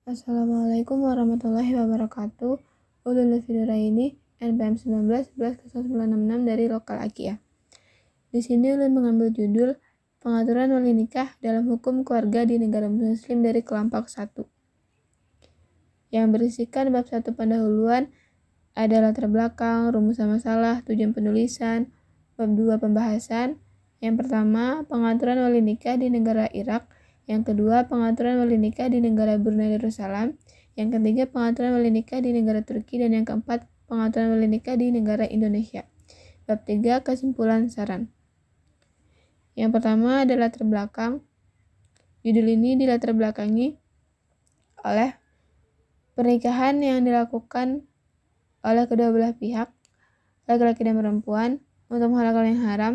Assalamualaikum warahmatullahi wabarakatuh. Ulul ini NPM 19 11 dari Lokal Akia. Di sini ulun mengambil judul Pengaturan wali nikah dalam hukum keluarga di negara muslim dari kelompok 1. Yang berisikan bab 1 pendahuluan, ada latar belakang, rumusan masalah, tujuan penulisan. Bab 2 pembahasan. Yang pertama, pengaturan wali nikah di negara Irak. Yang kedua, pengaturan wali nikah di negara Brunei Darussalam. Yang ketiga, pengaturan wali nikah di negara Turki. Dan yang keempat, pengaturan wali nikah di negara Indonesia. Bab 3, kesimpulan saran. Yang pertama adalah latar belakang. Judul ini dilatar belakangi oleh pernikahan yang dilakukan oleh kedua belah pihak, laki-laki dan perempuan, untuk menghalalkan yang haram,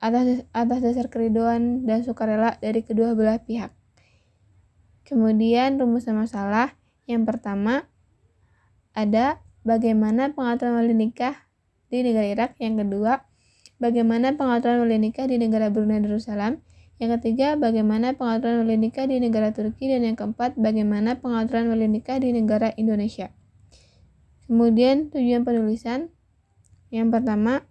atas dasar keriduan dan sukarela dari kedua belah pihak. Kemudian rumusan masalah. Yang pertama ada bagaimana pengaturan wali nikah di negara Irak. Yang kedua, bagaimana pengaturan wali nikah di negara Brunei Darussalam. Yang ketiga, bagaimana pengaturan wali nikah di negara Turki. Dan yang keempat, bagaimana pengaturan wali nikah di negara Indonesia. Kemudian tujuan penulisan. Yang pertama,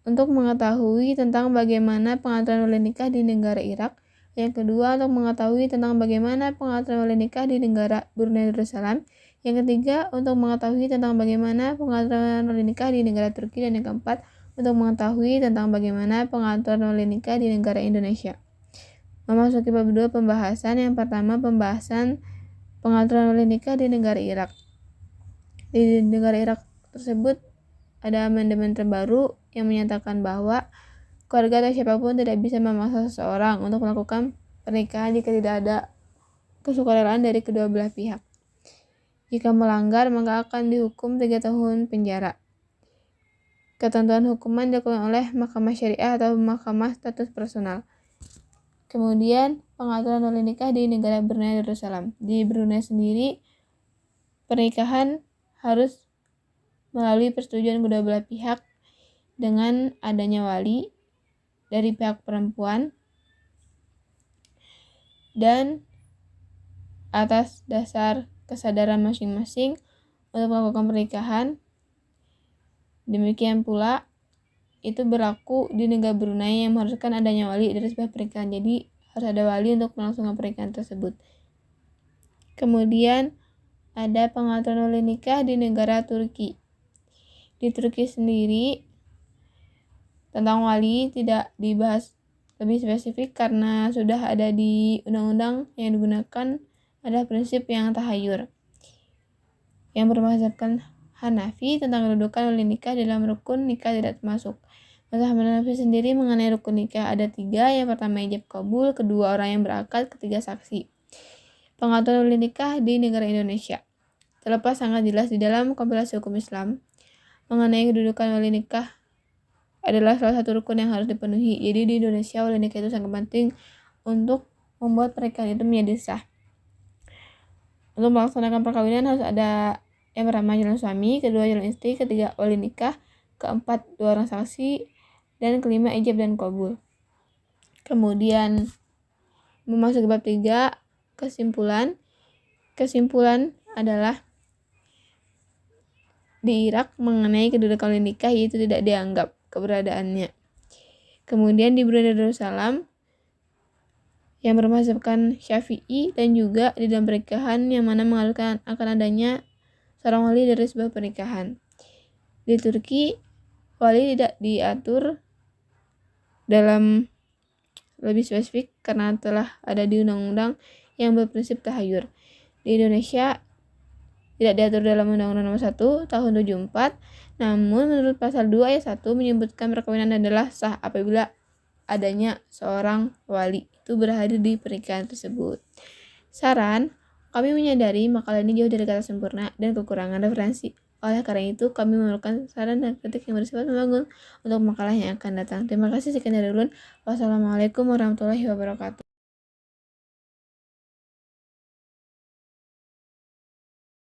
untuk mengetahui tentang bagaimana pengaturan wali nikah di negara Irak. Yang kedua, untuk mengetahui tentang bagaimana pengaturan wali nikah di negara Brunei Darussalam. Yang ketiga, untuk mengetahui tentang bagaimana pengaturan wali nikah di negara Turki. Dan yang keempat, untuk mengetahui tentang bagaimana pengaturan wali nikah di negara Indonesia. Memasuki bab 2 pembahasan. Yang pertama, pembahasan pengaturan wali nikah di negara Irak. Di negara Irak tersebut ada amandemen terbaru yang menyatakan bahwa keluarga atau siapapun tidak bisa memaksa seseorang untuk melakukan pernikahan jika tidak ada kesukarelaan dari kedua belah pihak. Jika melanggar, maka akan dihukum 3 tahun penjara. Ketentuan hukuman dilakukan oleh Mahkamah Syariah atau Mahkamah Status Personal. Kemudian, pengaturan wali nikah di negara Brunei Darussalam. Di Brunei sendiri, pernikahan harus melalui persetujuan kedua belah pihak dengan adanya wali dari pihak perempuan dan atas dasar kesadaran masing-masing untuk melakukan pernikahan. Demikian pula itu berlaku di negara Brunei yang mengharuskan adanya wali dari sebuah pernikahan. Jadi harus ada wali untuk melangsungkan pernikahan tersebut. Kemudian ada pengaturan wali nikah di negara Turki. Di Turki sendiri tentang wali tidak dibahas lebih spesifik karena sudah ada di undang-undang yang digunakan adalah prinsip yang tahayur yang bermazhabkan Hanafi tentang kedudukan wali nikah dalam rukun nikah tidak termasuk. Mazhab Hanafi sendiri mengenai rukun nikah ada 3. Yang pertama ijab kabul, kedua orang yang berakad, ketiga saksi. Pengaturan wali nikah di negara Indonesia terlepas sangat jelas di dalam kompilasi hukum Islam mengenai kedudukan wali nikah adalah salah satu rukun yang harus dipenuhi. Jadi di Indonesia wali nikah itu sangat penting untuk membuat pernikahan itu menjadi sah. Untuk melaksanakan perkawinan harus ada yang pertama calon suami, kedua calon istri, ketiga wali nikah, keempat 2 orang saksi, dan kelima ijab dan kabul. Kemudian memasuki bab 3 kesimpulan. Kesimpulan adalah di Irak mengenai kedudukan wali nikah yaitu tidak dianggap keberadaannya. Kemudian di Brunei Darussalam yang bermazhabkan Syafi'i dan juga di dalam pernikahan yang mana mengharuskan akan adanya seorang wali dari sebuah pernikahan. Di Turki wali tidak diatur dalam lebih spesifik karena telah ada di undang-undang yang berprinsip tahayur. Di Indonesia tidak diatur dalam Undang-Undang Nomor 1 Tahun 74, namun menurut Pasal 2 Ayat 1 menyebutkan perkawinan adalah sah apabila adanya seorang wali itu berhadir di pernikahan tersebut. Saran, kami menyadari makalah ini jauh dari kata sempurna dan kekurangan referensi. Oleh karena itu, kami memerlukan saran dan kritik yang bersifat membangun untuk makalah yang akan datang. Terima kasih, sekian dari ulun. Wassalamualaikum warahmatullahi wabarakatuh.